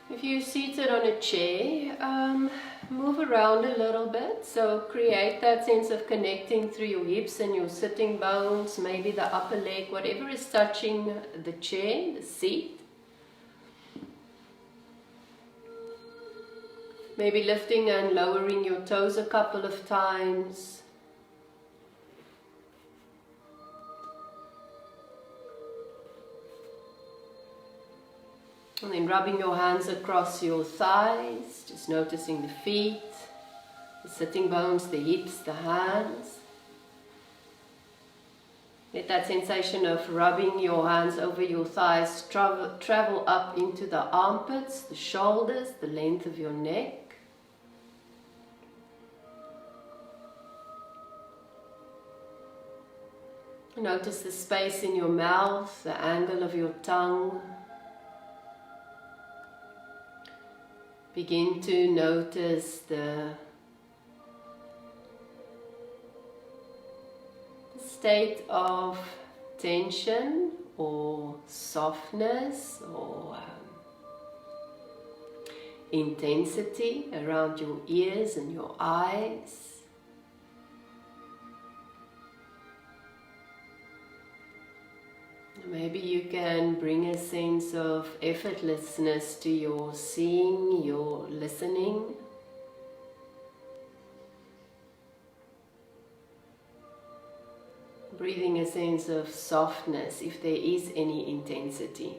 If you're seated on a chair, move around a little bit. So create that sense of connecting through your hips and your sitting bones, maybe the upper leg, whatever is touching the chair, the seat. Maybe lifting and lowering your toes a couple of times. And then rubbing your hands across your thighs, just noticing the feet, the sitting bones, the hips, the hands. Let that sensation of rubbing your hands over your thighs travel up into the armpits, the shoulders, the length of your neck. Notice the space in your mouth, the angle of your tongue. Begin to notice the state of tension or softness or intensity around your ears and your eyes. Maybe you can bring a sense of effortlessness to your seeing, your listening. Breathing a sense of softness if there is any intensity.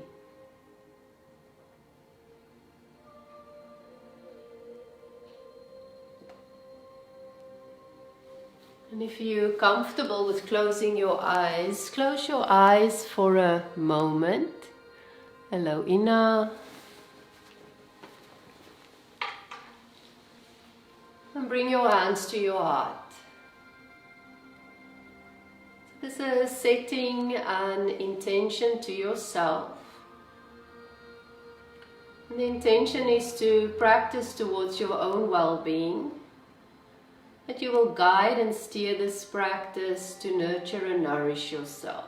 And if you're comfortable with closing your eyes, close your eyes for a moment. Hello, Ina. And bring your hands to your heart. This is setting an intention to yourself. And the intention is to practice towards your own well-being. That you will guide and steer this practice to nurture and nourish yourself.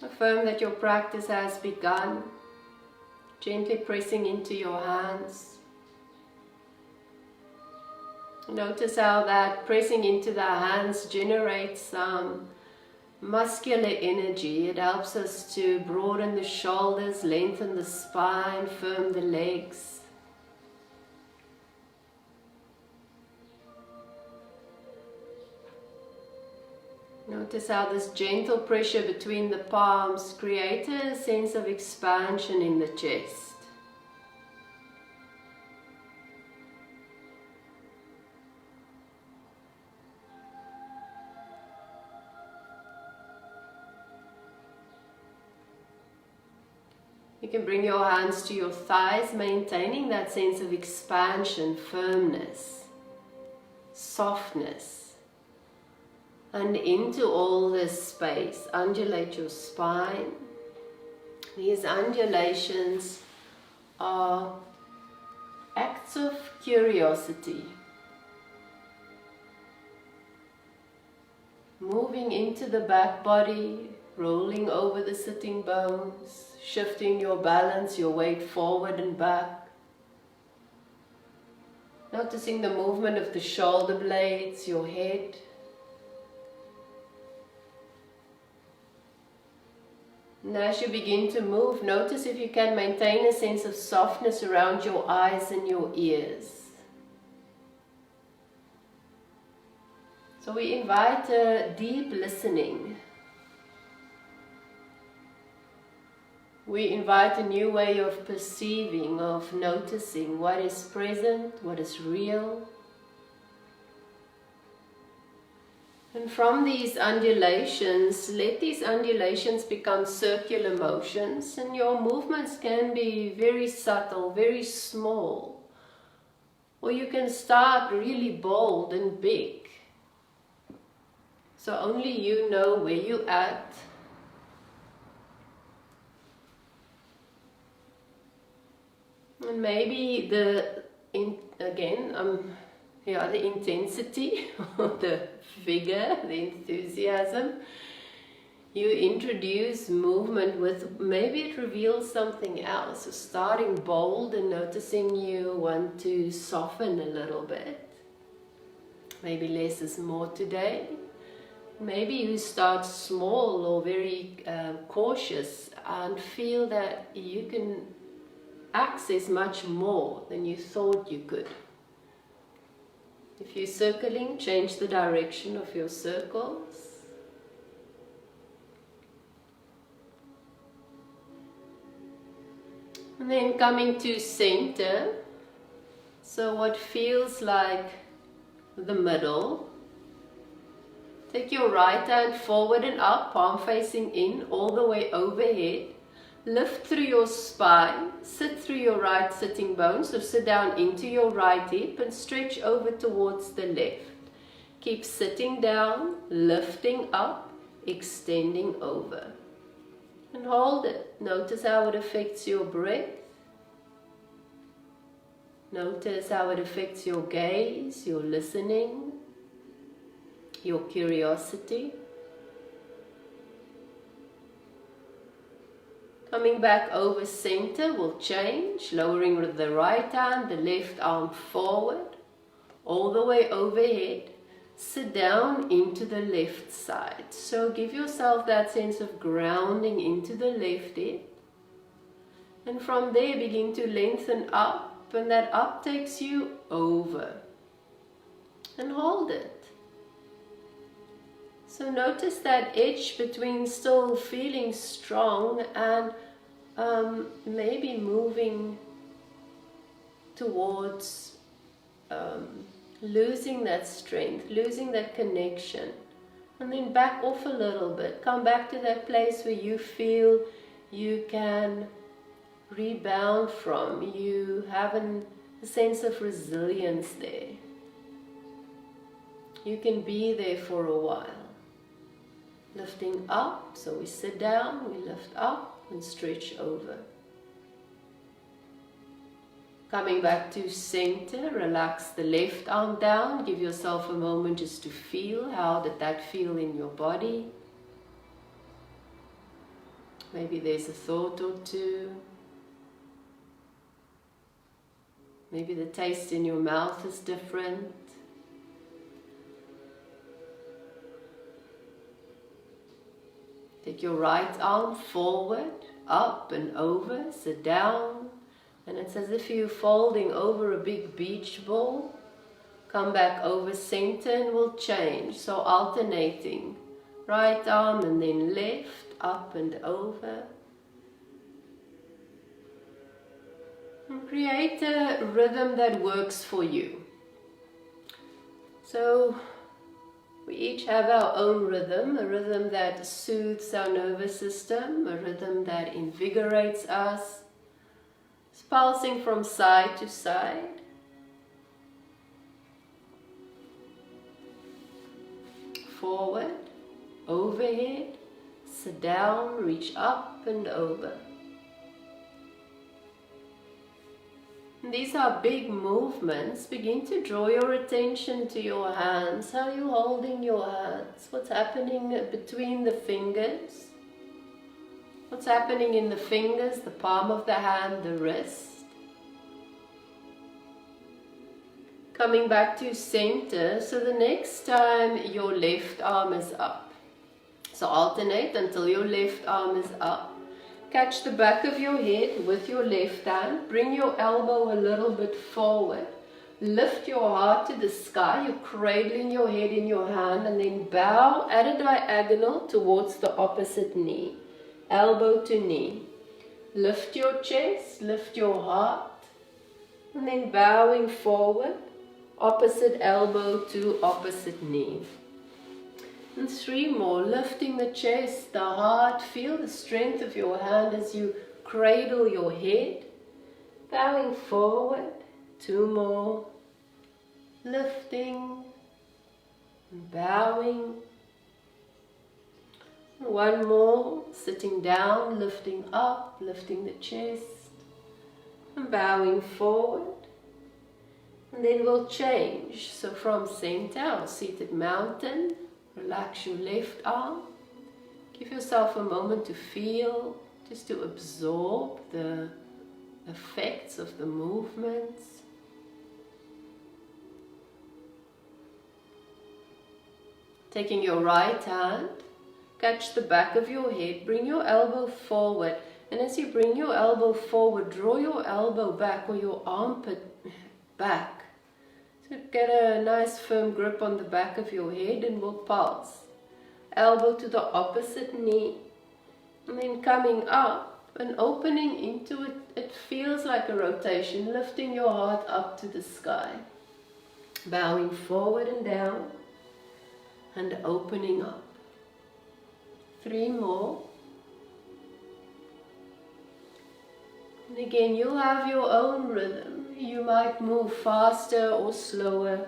Affirm that your practice has begun, gently pressing into your hands. Notice how that pressing into the hands generates some muscular energy. It helps us to broaden the shoulders, lengthen the spine, firm the legs. Notice how this gentle pressure between the palms creates a sense of expansion in the chest. You can bring your hands to your thighs, maintaining that sense of expansion, firmness, softness. And into all this space, undulate your spine. These undulations are acts of curiosity. Moving into the back body, rolling over the sitting bones, shifting your balance, your weight forward and back. Noticing the movement of the shoulder blades, your head. And as you begin to move, notice if you can maintain a sense of softness around your eyes and your ears. So we invite a deep listening. We invite a new way of perceiving, of noticing what is present, what is real. And from these undulations, let these undulations become circular motions, and your movements can be very subtle, very small. Or you can start really bold and big. So only you know where you're at. And maybe again, I'm yeah, the intensity, the vigor, the enthusiasm. You introduce movement with, maybe it reveals something else. So starting bold and noticing you want to soften a little bit. Maybe less is more today. Maybe you start small or very cautious and feel that you can access much more than you thought you could. If you're circling, change the direction of your circles. And then coming to center. So what feels like the middle. Take your right hand forward and up, palm facing in, all the way overhead. Lift through your spine, sit through your right sitting bone, so sit down into your right hip and stretch over towards the left. Keep sitting down, lifting up, extending over. And hold it. Notice how it affects your breath. Notice how it affects your gaze, your listening, your curiosity. Coming back over center will change, lowering with the right hand, the left arm forward, all the way overhead. Sit down into the left side. So give yourself that sense of grounding into the left hip. And from there begin to lengthen up, and that up takes you over. And hold it. So notice that edge between still feeling strong and maybe moving towards losing that strength, losing that connection. And then back off a little bit. Come back to that place where you feel you can rebound from. You have a sense of resilience there. You can be there for a while. Lifting up, so we sit down, we lift up and stretch over. Coming back to center, relax the left arm down, give yourself a moment just to feel. How did that feel in your body? Maybe there's a thought or two. Maybe the taste in your mouth is different. Take your right arm forward, up and over, sit down. And it's as if you're folding over a big beach ball. Come back over center and we'll change. So alternating. Right arm and then left, up and over. And create a rhythm that works for you. So we each have our own rhythm, a rhythm that soothes our nervous system, a rhythm that invigorates us. It's pulsing from side to side. Forward, overhead, sit down, reach up and over. These are big movements. Begin to draw your attention to your hands. How are you holding your hands? What's happening between the fingers? What's happening in the fingers, the palm of the hand, the wrist? Coming back to center. So the next time your left arm is up. So alternate until your left arm is up. Catch the back of your head with your left hand. Bring your elbow a little bit forward. Lift your heart to the sky. You're cradling your head in your hand and then bow at a diagonal towards the opposite knee. Elbow to knee. Lift your chest, lift your heart. And then bowing forward. Opposite elbow to opposite knee. And 3 more, lifting the chest, the heart, feel the strength of your hand as you cradle your head. Bowing forward, 2 more, lifting, and bowing. 1 more, sitting down, lifting up, lifting the chest, and bowing forward. And then we'll change. So from center or seated mountain, relax your left arm. Give yourself a moment to feel, just to absorb the effects of the movements. Taking your right hand, catch the back of your head, bring your elbow forward. And as you bring your elbow forward, draw your elbow back or your armpit back. So get a nice firm grip on the back of your head and we'll pulse. Elbow to the opposite knee. And then coming up and opening into it, it feels like a rotation, lifting your heart up to the sky. Bowing forward and down. And opening up. 3 more. And again, you'll have your own rhythm. You might move faster or slower.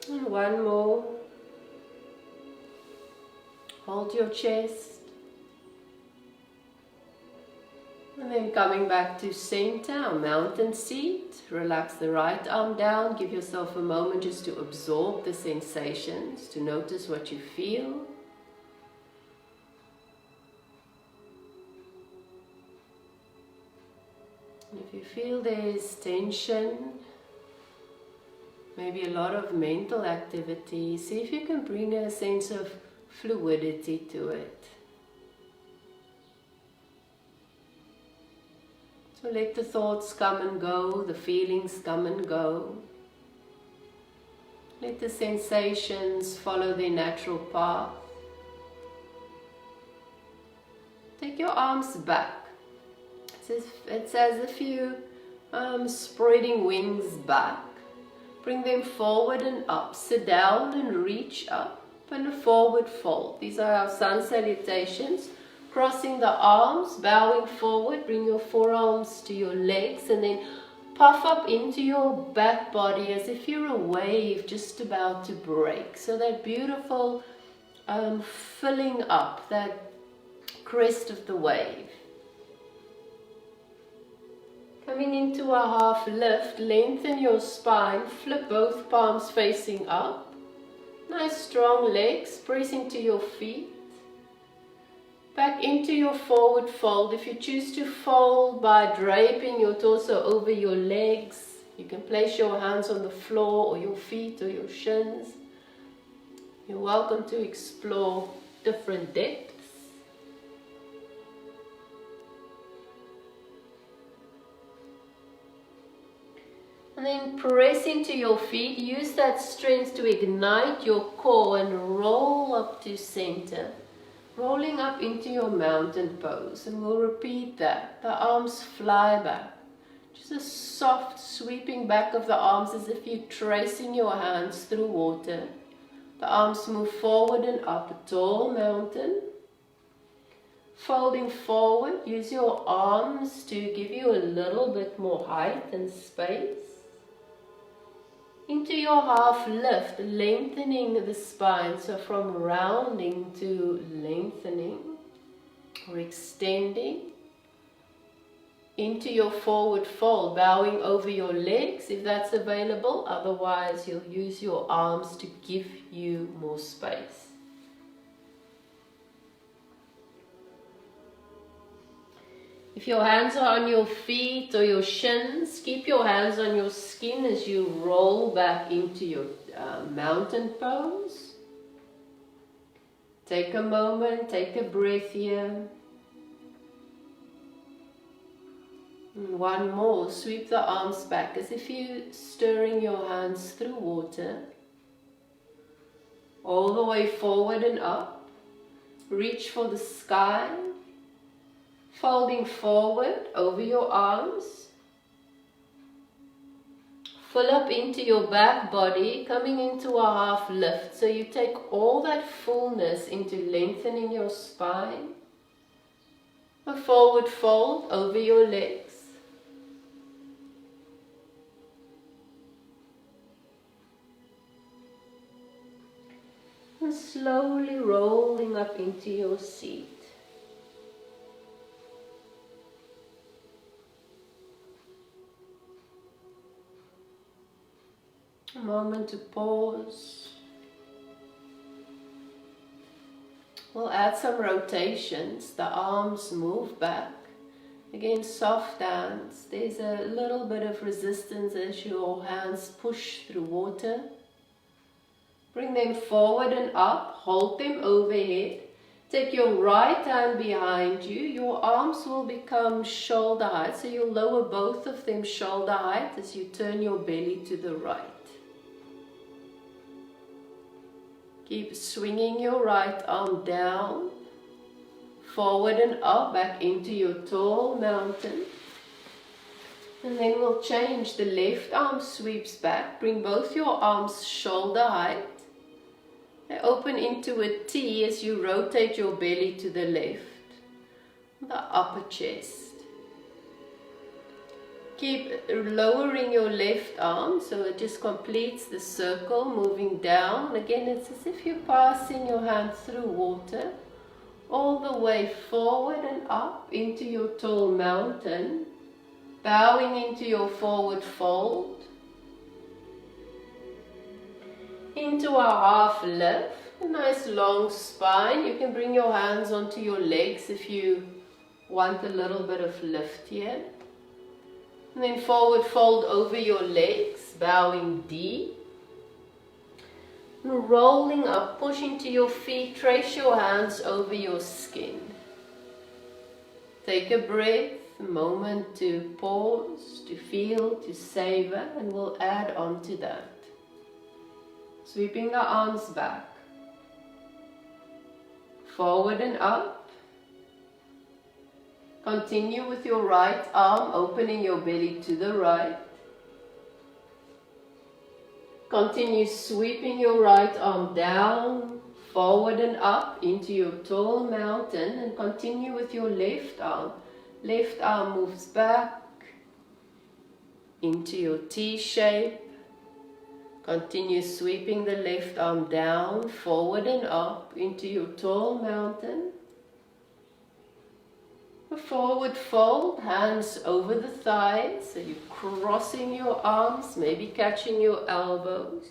And 1 more. Hold your chest. And then coming back to center, or mountain seat. Relax the right arm down. Give yourself a moment just to absorb the sensations, to notice what you feel. And if you feel there's tension, maybe a lot of mental activity, see if you can bring a sense of fluidity to it. So let the thoughts come and go, the feelings come and go. Let the sensations follow their natural path. Take your arms back. It's as if you spreading wings back. Bring them forward and up. Sit down and reach up and a forward fold. These are our sun salutations. Crossing the arms, bowing forward, bring your forearms to your legs and then puff up into your back body as if you're a wave just about to break. So that beautiful filling up, that crest of the wave. Coming into a half lift, lengthen your spine, flip both palms facing up. Nice strong legs, pressing to your feet. Back into your forward fold. If you choose to fold by draping your torso over your legs, you can place your hands on the floor or your feet or your shins. You're welcome to explore different depths. And then press into your feet. Use that strength to ignite your core and roll up to center. Rolling up into your mountain pose, and we'll repeat that. The arms fly back. Just a soft sweeping back of the arms as if you're tracing your hands through water. The arms move forward and up, a tall mountain. Folding forward, use your arms to give you a little bit more height and space. Into your half lift, lengthening the spine, so from rounding to lengthening or extending. Into your forward fold, bowing over your legs if that's available, otherwise you'll use your arms to give you more space. If your hands are on your feet or your shins, keep your hands on your skin as you roll back into your mountain pose. Take a moment, take a breath here. And 1 more, sweep the arms back as if you're stirring your hands through water. All the way forward and up. Reach for the sky. Folding forward over your arms. Fill up into your back body, coming into a half lift. So you take all that fullness into lengthening your spine. A forward fold over your legs. And slowly rolling up into your seat. A moment to pause. We'll add some rotations. The arms move back. Again, soft hands. There's a little bit of resistance as your hands push through water. Bring them forward and up. Hold them overhead. Take your right hand behind you. Your arms will become shoulder height. So you'll lower both of them shoulder height as you turn your belly to the right. Keep swinging your right arm down, forward and up, back into your tall mountain. And then we'll change. The left arm sweeps back. Bring both your arms shoulder height. They open into a T as you rotate your belly to the left, the upper chest. Keep lowering your left arm so it just completes the circle, moving down. Again, it's as if you're passing your hand through water, all the way forward and up into your tall mountain, bowing into your forward fold, into a half lift, a nice long spine. You can bring your hands onto your legs if you want a little bit of lift here. And then forward fold over your legs, bowing deep. And rolling up, push into your feet, trace your hands over your skin. Take a breath, a moment to pause, to feel, to savor, and we'll add on to that. Sweeping the arms back. Forward and up. Continue with your right arm, opening your belly to the right. Continue sweeping your right arm down, forward and up into your tall mountain, and continue with your left arm. Left arm moves back into your T shape. Continue sweeping the left arm down, forward and up into your tall mountain. A forward fold, hands over the thighs, so you're crossing your arms, maybe catching your elbows.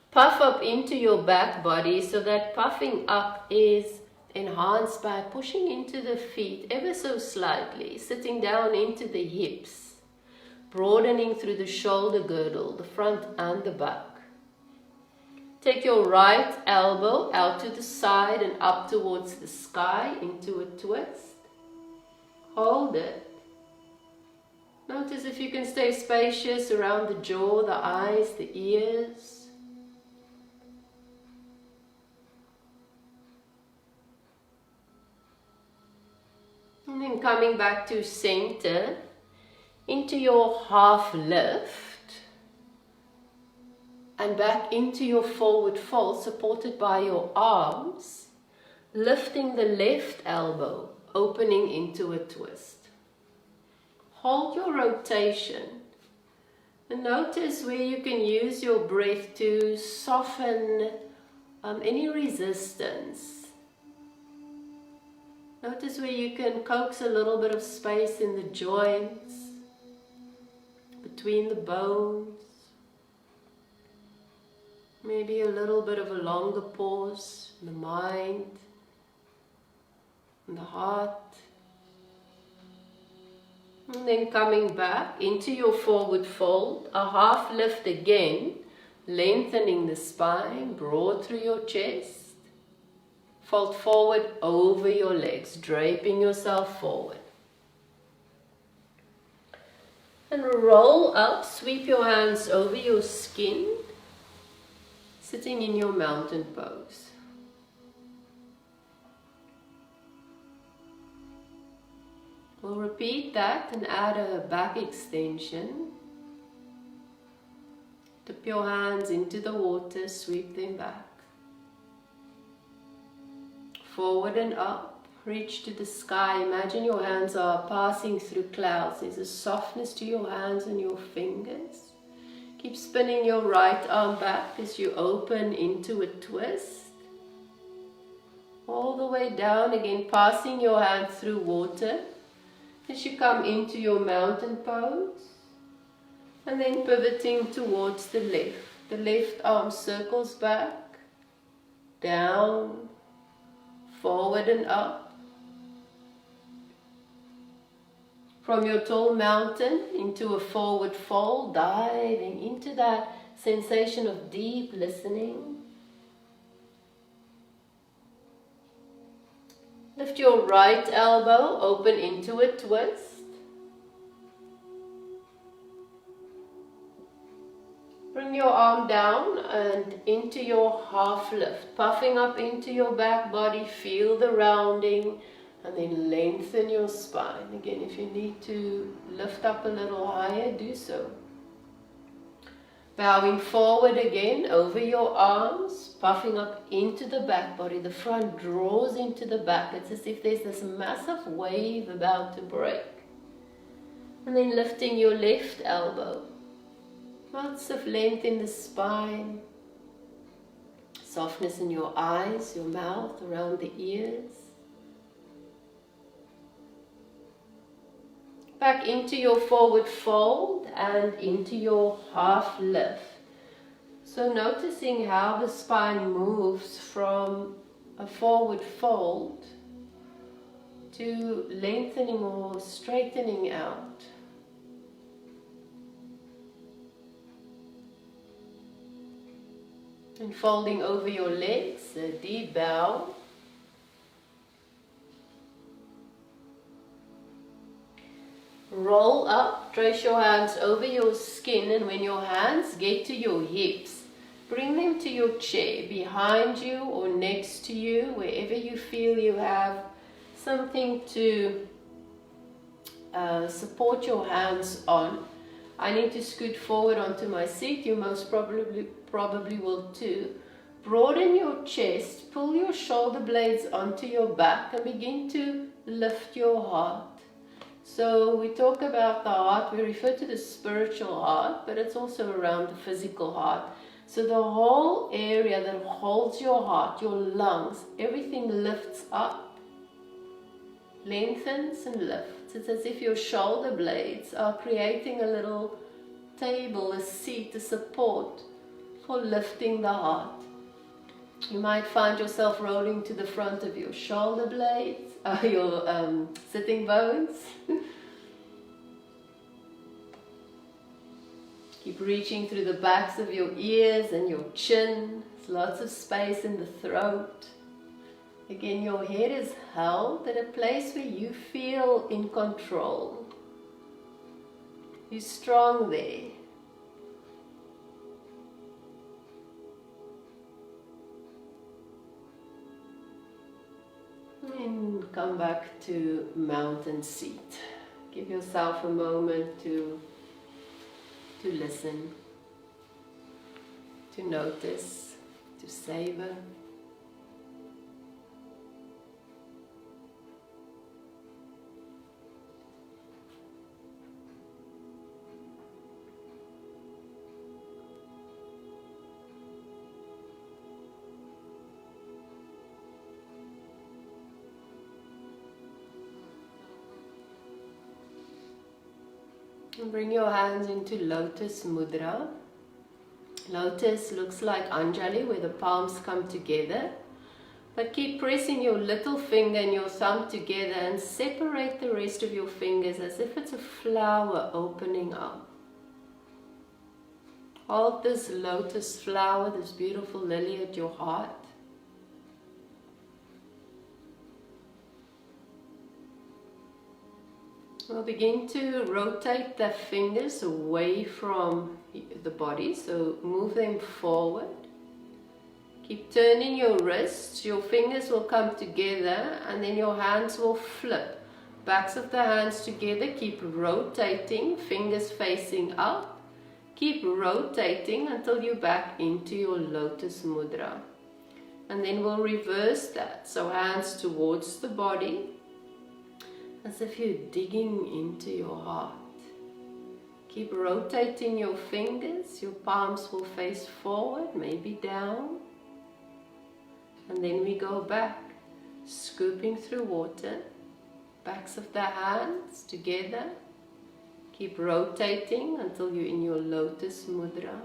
Puff up into your back body, so that puffing up is enhanced by pushing into the feet ever so slightly, sitting down into the hips, broadening through the shoulder girdle, the front and the back. Take your right elbow out to the side and up towards the sky into a twist. Hold it. Notice if you can stay spacious around the jaw, the eyes, the ears. And then coming back to center, into your half lift. And back into your forward fold, supported by your arms, lifting the left elbow, opening into a twist. Hold your rotation and notice where you can use your breath to soften any resistance. Notice where you can coax a little bit of space in the joints, between the bones. Maybe a little bit of a longer pause in the mind, in the heart. And then coming back into your forward fold, a half lift again, lengthening the spine, broad through your chest. Fold forward over your legs, draping yourself forward. And roll up, sweep your hands over your skin, sitting in your mountain pose. We'll repeat that and add a back extension. Dip your hands into the water, sweep them back. Forward and up, reach to the sky. Imagine your hands are passing through clouds. There's a softness to your hands and your fingers. Keep spinning your right arm back as you open into a twist. All the way down again, passing your hand through water as you come into your mountain pose. And then pivoting towards the left. The left arm circles back, down, forward and up. From your tall mountain into a forward fold, diving into that sensation of deep listening. Lift your right elbow, open into a twist. Bring your arm down and into your half lift, puffing up into your back body, feel the rounding, and then lengthen your spine. Again, if you need to lift up a little higher, do so. Bowing forward again over your arms, puffing up into the back body. The front draws into the back. It's as if there's this massive wave about to break. And then lifting your left elbow. Lots of length in the spine. Softness in your eyes, your mouth, around the ears. Back into your forward fold and into your half lift. So noticing how the spine moves from a forward fold to lengthening or straightening out. And folding over your legs, a deep bow. Roll up, trace your hands over your skin, and when your hands get to your hips, bring them to your chair, behind you or next to you, wherever you feel you have something to support your hands on. I need to scoot forward onto my seat, you most probably will too. Broaden your chest, pull your shoulder blades onto your back and begin to lift your heart. So we talk about the heart, we refer to the spiritual heart, but it's also around the physical heart. So the whole area that holds your heart, your lungs, everything lifts up, lengthens and lifts. It's as if your shoulder blades are creating a little table, a seat, a support for lifting the heart. You might find yourself rolling to the front of your shoulder blades, your sitting bones. Keep reaching through the backs of your ears and your chin. There's lots of space in the throat. Again, your head is held at a place where you feel in control. You're strong there. And come back to mountain seat. Give yourself a moment to listen, to notice, to savor. And bring your hands into Lotus Mudra. Lotus looks like Anjali, where the palms come together. But keep pressing your little finger and your thumb together and separate the rest of your fingers as if it's a flower opening up. Hold this lotus flower, this beautiful lily at your heart. We'll begin to rotate the fingers away from the body, so move them forward. Keep turning your wrists, your fingers will come together and then your hands will flip. Backs of the hands together, keep rotating, fingers facing up. Keep rotating until you're back into your Lotus Mudra. And then we'll reverse that, so hands towards the body, as if you're digging into your heart. Keep rotating your fingers, your palms will face forward, maybe down. And then we go back, scooping through water, backs of the hands together. Keep rotating until you're in your lotus mudra.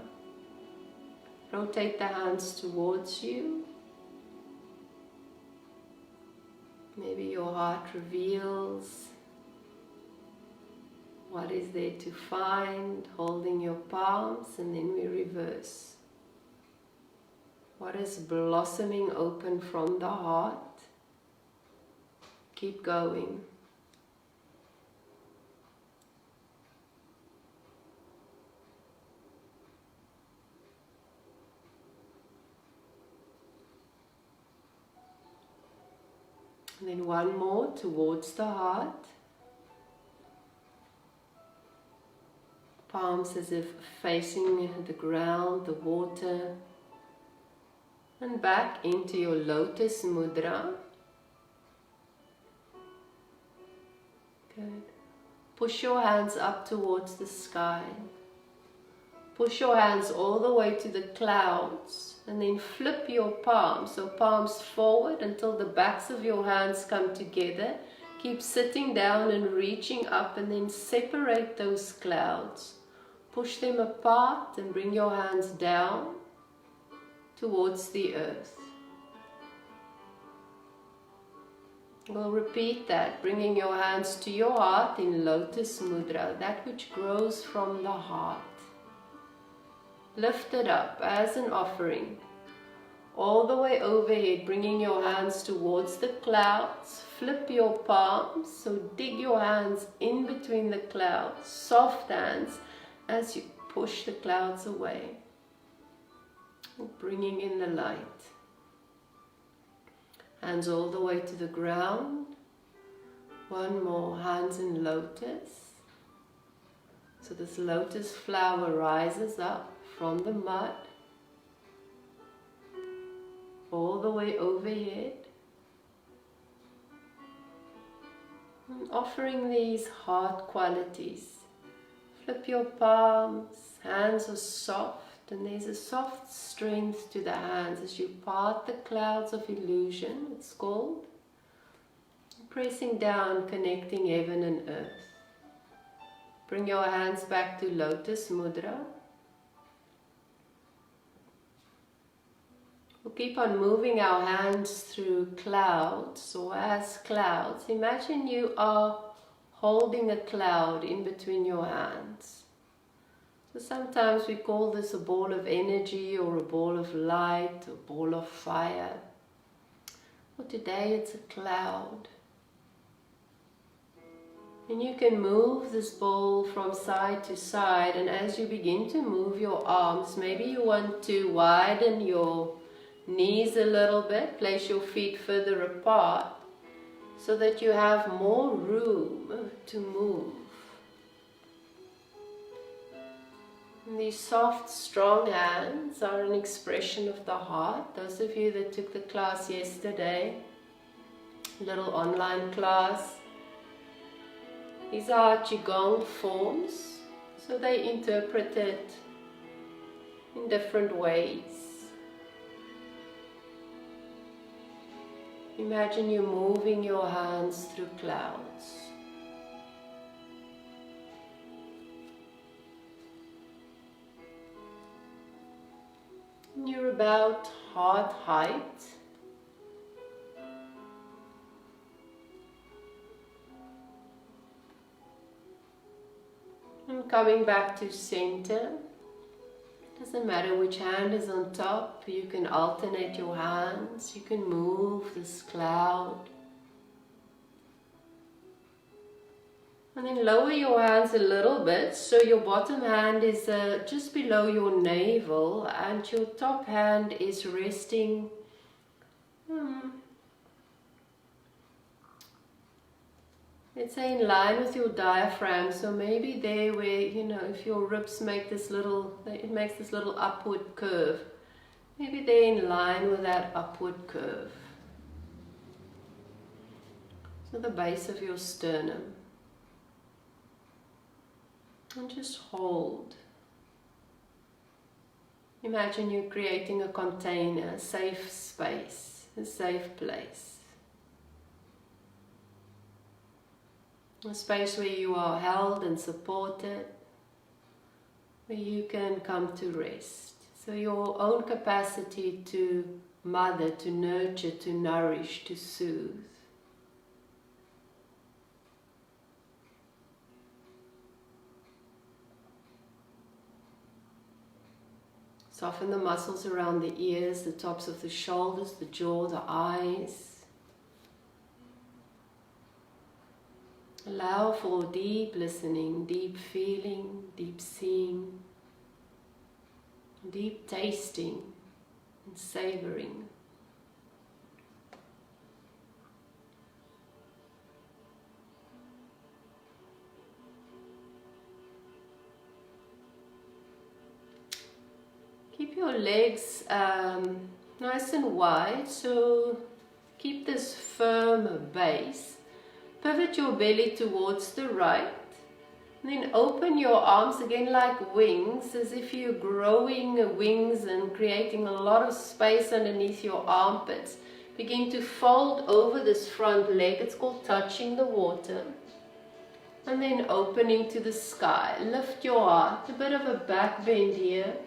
Rotate the hands towards you. Maybe your heart reveals what is there to find, holding your palms, and then we reverse. What is blossoming open from the heart? Keep going. And then one more towards the heart. Palms as if facing the ground, the water. And back into your lotus mudra. Good. Push your hands up towards the sky. Push your hands all the way to the clouds. And then flip your palms, so palms forward until the backs of your hands come together. Keep sitting down and reaching up, and then separate those clouds. Push them apart and bring your hands down towards the earth. We'll repeat that, bringing your hands to your heart in lotus mudra, that which grows from the heart. Lift it up as an offering, all the way overhead, bringing your hands towards the clouds. Flip your palms, so dig your hands in between the clouds, soft hands, as you push the clouds away, bringing in the light. Hands all the way to the ground. One more, hands in lotus. So this lotus flower rises up from the mud, all the way overhead. And offering these heart qualities. Flip your palms, hands are soft, and there's a soft strength to the hands as you part the clouds of illusion, it's called. Pressing down, connecting heaven and earth. Bring your hands back to lotus mudra. We'll keep on moving our hands through clouds, or as clouds. Imagine you are holding a cloud in between your hands. So sometimes we call this a ball of energy, or a ball of light, a ball of fire. Well, today it's a cloud. And you can move this ball from side to side, and as you begin to move your arms, maybe you want to widen your knees a little bit, place your feet further apart so that you have more room to move. And these soft, strong hands are an expression of the heart. Those of you that took the class yesterday, little online class, these are Qi Gong forms, so they interpret it in different ways. Imagine you moving your hands through clouds. And you're about heart height. And coming back to center. Doesn't matter which hand is on top, you can alternate your hands, you can move this cloud. And then lower your hands a little bit, so your bottom hand is just below your navel and your top hand is resting let's say in line with your diaphragm, so maybe there where, you know, if your ribs make this little, it makes this little upward curve, maybe they're in line with that upward curve. So the base of your sternum. And just hold. Imagine you're creating a container, a safe space, a safe place. A space where you are held and supported, where you can come to rest. So your own capacity to mother, to nurture, to nourish, to soothe. Soften the muscles around the ears, the tops of the shoulders, the jaw, the eyes. Allow for deep listening, deep feeling, deep seeing, deep tasting and savoring. Keep your legs nice and wide, so keep this firm base. Pivot your belly towards the right. And then open your arms again like wings, as if you're growing wings and creating a lot of space underneath your armpits. Begin to fold over this front leg. It's called touching the water. And then opening to the sky. Lift your heart. A bit of a back bend here.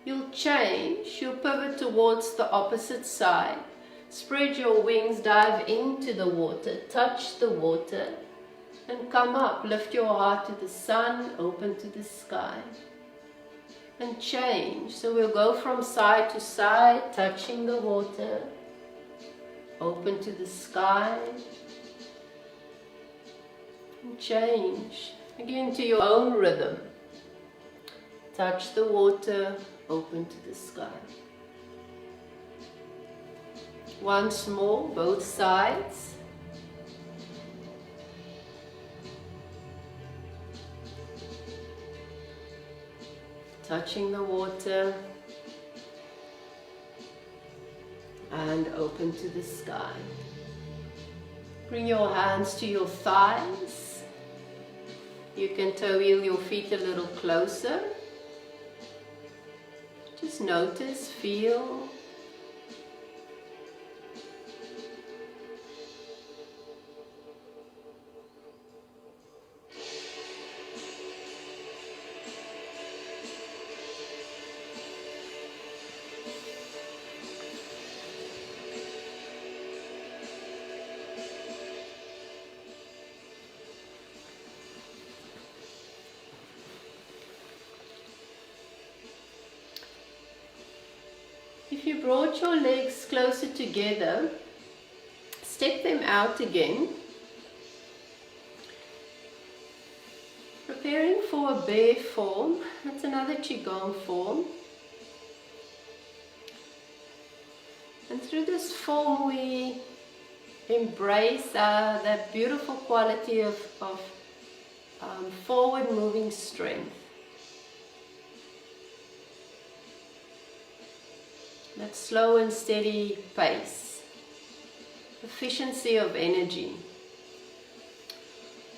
You'll change. You'll pivot towards the opposite side. Spread your wings, dive into the water, touch the water, and come up. Lift your heart to the sun, open to the sky. And change. So we'll go from side to side, touching the water, open to the sky, and change. Again to your own rhythm. Touch the water, open to the sky. Once more, both sides. Touching the water and open to the sky. Bring your hands to your thighs. You can toe wheel your feet a little closer. Just notice, feel. If you brought your legs closer together, step them out again. Preparing for a bear form. That's another Qi Gong form. And through this form we embrace that beautiful quality of forward moving strength. That slow and steady pace, efficiency of energy.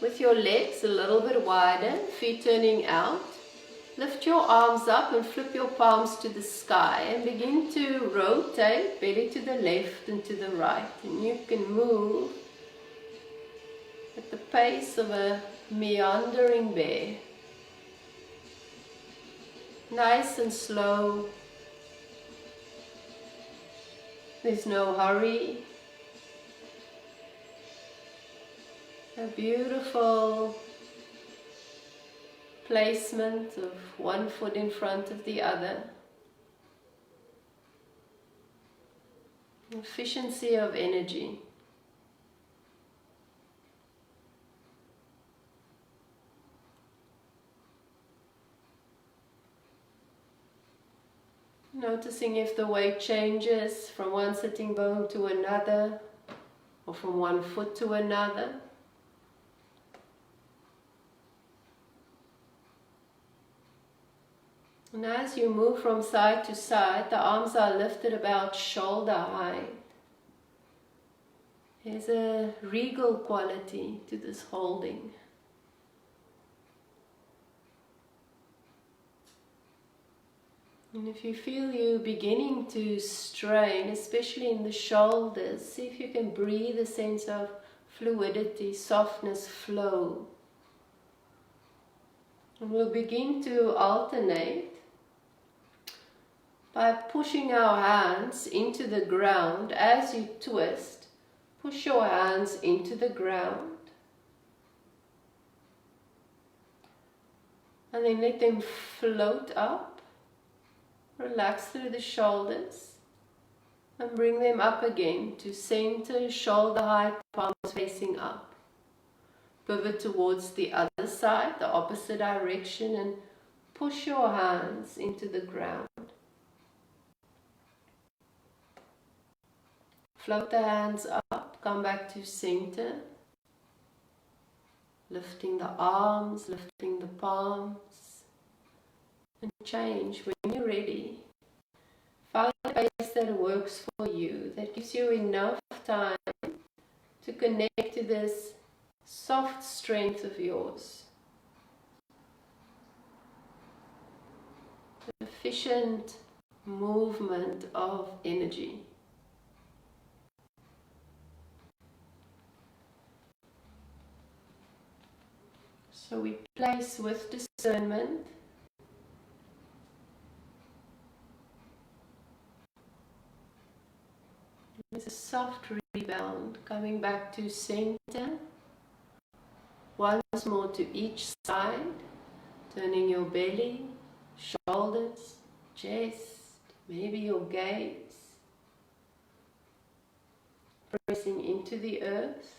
With your legs a little bit wider, feet turning out, lift your arms up and flip your palms to the sky and begin to rotate belly to the left and to the right. And you can move at the pace of a meandering bear. Nice and slow. There's no hurry. A beautiful placement of one foot in front of the other. Efficiency of energy. Noticing if the weight changes from one sitting bone to another, or from one foot to another. And as you move from side to side, the arms are lifted about shoulder height. There's a regal quality to this holding. And if you feel you beginning to strain, especially in the shoulders, see if you can breathe a sense of fluidity, softness, flow. And we'll begin to alternate by pushing our hands into the ground. As you twist, push your hands into the ground. And then let them float up. Relax through the shoulders. And bring them up again to center, shoulder height, palms facing up. Pivot towards the other side, the opposite direction, and push your hands into the ground. Float the hands up, come back to center. Lifting the arms, lifting the palms. And change when you're ready. Find a pace that works for you, that gives you enough time to connect to this soft strength of yours. Efficient movement of energy. So we place with discernment. There's a soft rebound coming back to center. Once more to each side, turning your belly, shoulders, chest, maybe your gaze. Pressing into the earth.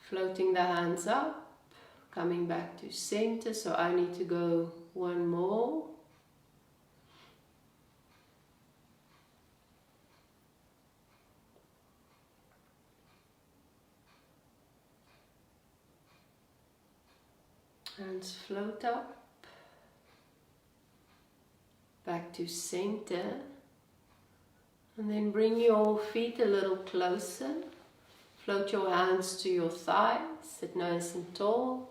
Floating the hands up, coming back to center, so I need to go one more. Hands float up, back to center, and then bring your feet a little closer. Float your hands to your thighs, sit nice and tall.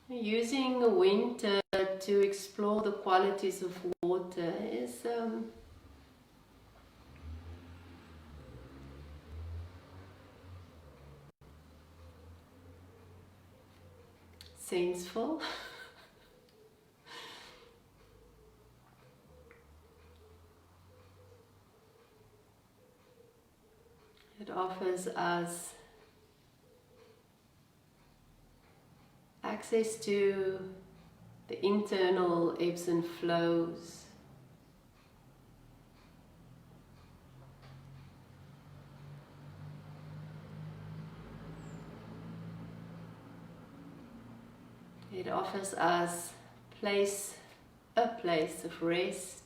Using winter to explore the qualities of water is senseful. It offers us access to the internal ebbs and flows. It offers us a place of rest.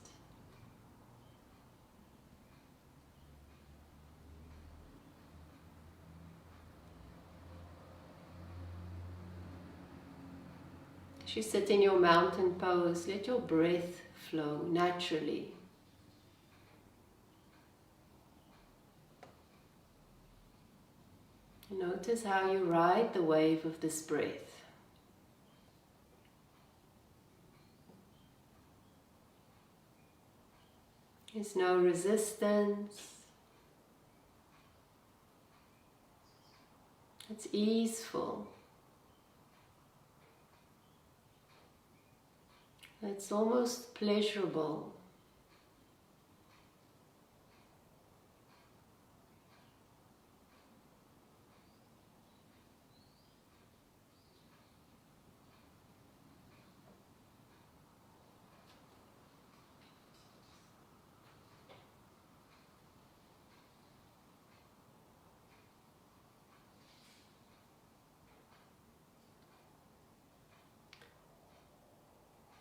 As you sit in your mountain pose, let your breath flow naturally. Notice how you ride the wave of this breath. There's no resistance. It's easeful. It's almost pleasurable.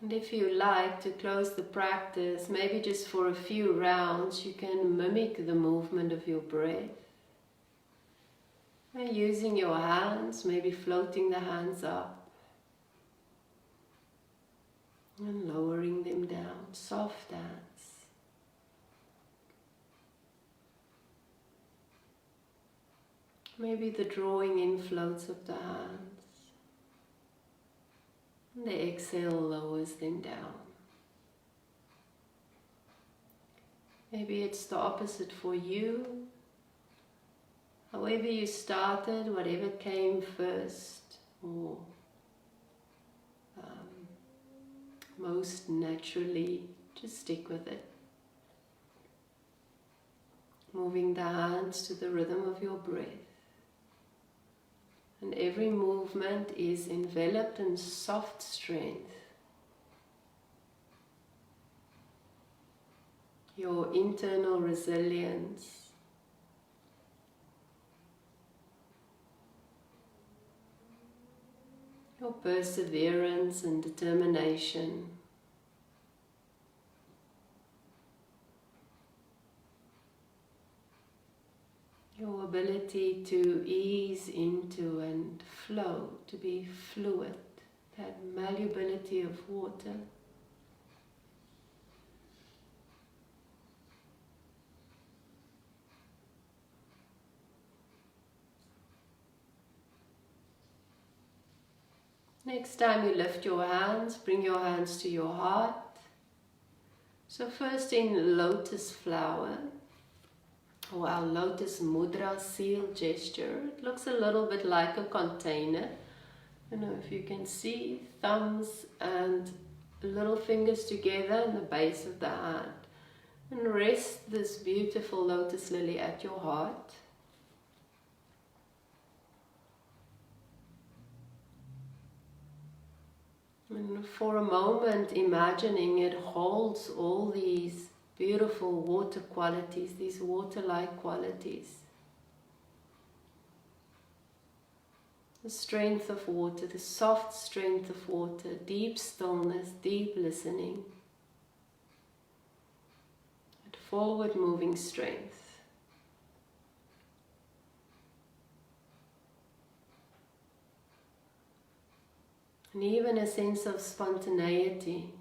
And if you like to close the practice, maybe just for a few rounds, you can mimic the movement of your breath. By using your hands, maybe floating the hands up and lowering them down, soft dance. Maybe the drawing in floats of the hands. And the exhale lowers them down. Maybe it's the opposite for you. However you started, whatever came first, or most naturally, just stick with it. Moving the hands to the rhythm of your breath. And every movement is enveloped in soft strength. Your internal resilience. Your perseverance and determination. Your ability to ease into and flow, to be fluid, that malleability of water. Next time you lift your hands, bring your hands to your heart. So first in lotus flower, or our lotus mudra seal gesture. It looks a little bit like a container. I don't know if you can see, thumbs and little fingers together in the base of the hand. And rest this beautiful lotus lily at your heart. And for a moment, imagining it holds all these beautiful water qualities, these water-like qualities. The strength of water, the soft strength of water, deep stillness, deep listening. And forward-moving strength. And even a sense of spontaneity.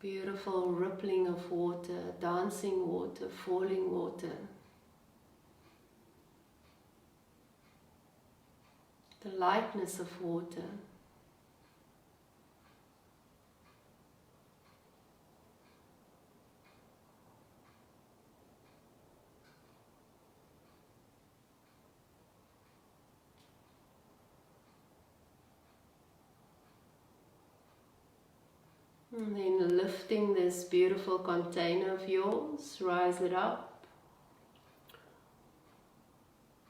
Beautiful rippling of water, dancing water, falling water. The lightness of water. And then lifting this beautiful container of yours, rise it up.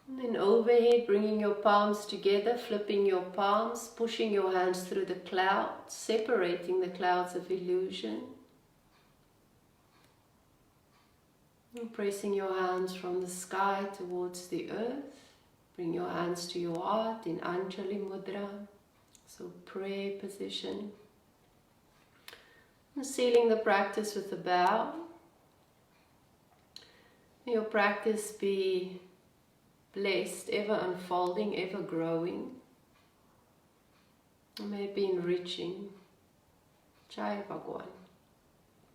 And then overhead, bringing your palms together, flipping your palms, pushing your hands through the clouds, separating the clouds of illusion. And pressing your hands from the sky towards the earth. Bring your hands to your heart in Anjali Mudra, so prayer position. And sealing the practice with a bow. May your practice be blessed, ever unfolding, ever growing. And may it be enriching. Jai Bhagwan.